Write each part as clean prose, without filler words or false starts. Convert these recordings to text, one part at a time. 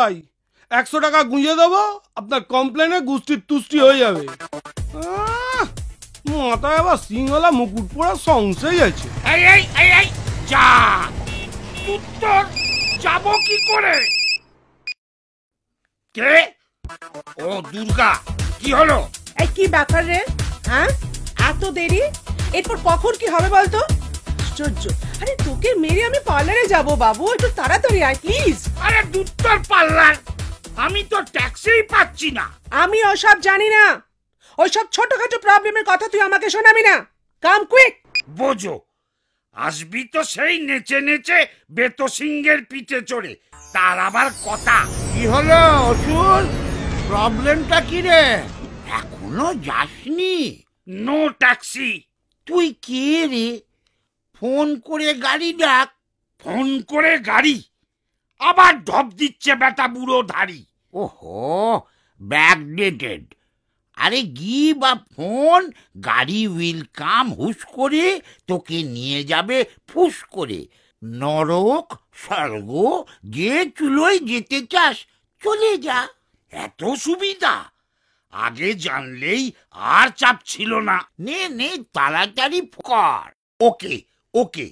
ভাই, 100 টাকা গুঁজে দেবো, আপনার কমপ্লেনে গুষ্টির তুষ্টি হয়ে যাবে। মাথায় আবার সিংহলা মুকুট পরা সংশয় আছে। যা উত্তর যাব কি করে? কে? ও দুর্গা, কি হলো? এই কি ব্যাপার রে? হ্যাঁ, এত দেরি? এরপর কখন কি হবে বলতো? আশ্চর্য। আরে তোকে মেরে আমি পার্লারে যাব বাবু, একটু তাড়াতাড়ি আয় প্লিজ। আরে দুত্তর পার্লার, আমি তো ট্যাক্সিই পাচ্ছি না। আমি ওসব জানি না, ওইসব ছোটখাটো প্রবলেমের কথা তুই আমাকে শোনাবি না। কাম কুইক। বোঝো, আসবি তো সেই নেচে নেচে বেতো সিংহের পিঠে চড়ে, তার আবার কথা। কি হলো অসুর, প্রবলেমটা কি রে? এখনো যাসনি? No taxi. তুই কে রে? ফোন করে গাড়ি ডাক। ফোন করে গাড়ি? আবার ঢপ দিচ্ছে বেটা বুড়ো ধাড়ি। ওহো, ব্যাকডেটেড। আরে গিভ আ ফোন, গাড়ি উইল কাম হুশ করে, তোকে নিয়ে যাবে ফুস করে। নরক স্বর্গ যে চুলোয় যেতে চাস চলে যা। এত সুবিধা? আগে জানলেই আর চাপ ছিল না। নে নে, তাড়াতাড়ি কর। ওকে ওকে।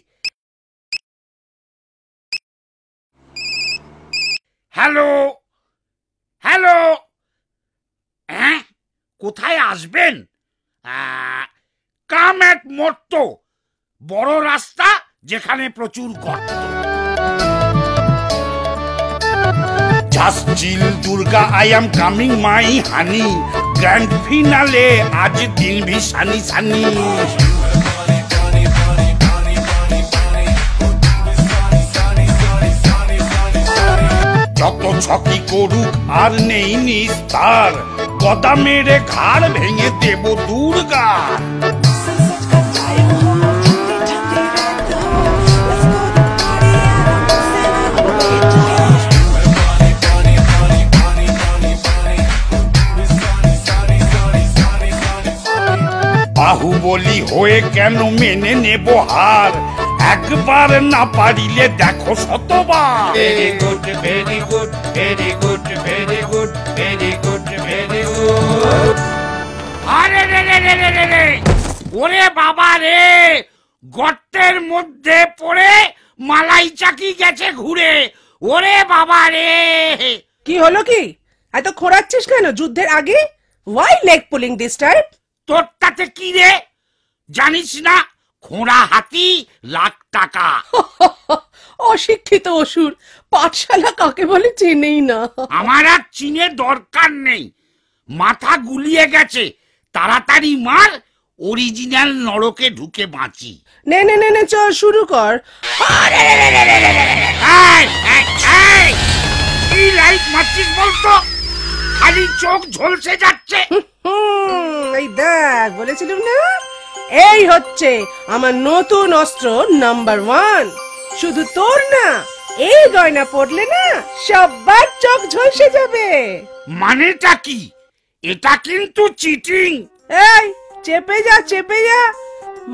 হ্যালো হ্যালো, হ্যাঁ কোথায় আসবেন? কাম এট মোট্টো, বড় রাস্তা যেখানে প্রচুর গর্ত। Just chill Durga, I am coming my honey. Grand finale আজ দিন ভি সানি সানি। যত ছকি করুক আর নেই নিস্তার, গদা মেরে ঘাড় ভেঙে দেব দুর্গা। বাহুবলী হয়ে কেন মেনে নেব হার? একবার না পারিলে দেখো শতবার। Very good very good very good very good very good very good. আরে রে রে রে রে রে রে, ওরে বাবা রে, গর্তের মধ্যে পড়ে মালাই চাকি গেছে ঘুরে। ওরে বাবা রে। কি হলো কি? এত খোঁড়াচ্ছিস কেন যুদ্ধের আগে? Why leg pulling this type? তোর তাতে কি রে? জানিস না খোঁড়া হাতি লাখ টাকা। অশিক্ষিত অসুর, পাঠশালা কাকে বলে চেনেই না। আমার আর চিনে দরকার নেই, মাথা গুলিয়ে গেছে। তাড়াতাড়ি মার, অরিজিনাল নরকে ঢুকে বাঁচি। নে নে নে নে, চল শুরু কর। কি লাইট মারছিস বলতো? খালি চোখ ঝলসে যাচ্ছে। এই দেখ, বলেছিলাম না, এই হচ্ছে আমার নতুন অস্ত্র নাম্বার 1। শুধু তোর না, এই গয়না পড়লে না সবার চোখ ঝলসে যাবে। মানেটা কি? এটা কিন্তু চিটিং। এই চেপে যা চেপে যা,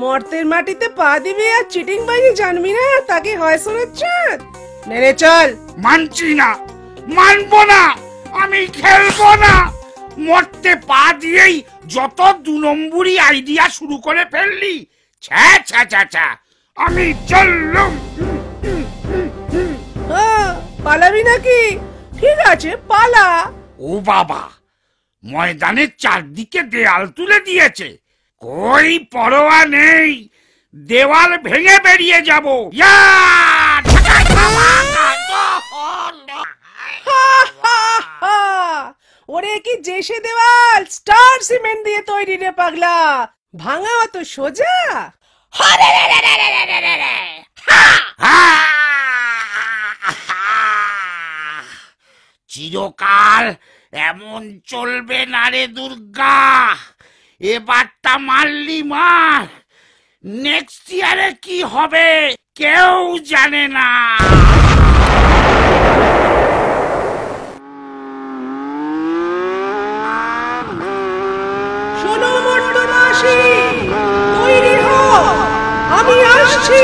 মর্তের মাটিতে পা দিবি আর চিটিং বাজি জানবি না, তাকে হয় শোনাচ্ছে। নে চল। মানছি না, মানবো না, আমি খেলবো না। মরতে পা দিয়েই যত 2 নম্বরই আইডিয়া শুরু করে ফেললি। ছ্যা ছ্যা ছ্যা ছ্যা, আমি চললুম। পালাবি নাকি? ঠিক আছে পালা। ও বাবা, ময়দানের চারদিকে দেয়াল তুলে দিয়েছে। কই পরোয়া নেই, দেওয়াল ভেঙে বেরিয়ে যাব। ওরে কি জেসে দেওয়াল, স্টার সিমেন্ট দিয়ে তৈরি রে পাগলা, ভাঙা অত সোজা? চিরকাল এমন চলবে না রে দুর্গা। এবারটা মারলি মার, নেক্সট ইয়ারে কি হবে কেউ জানে না। শোনো মর্তবাসী, তৈরি হও, আমি আসছি।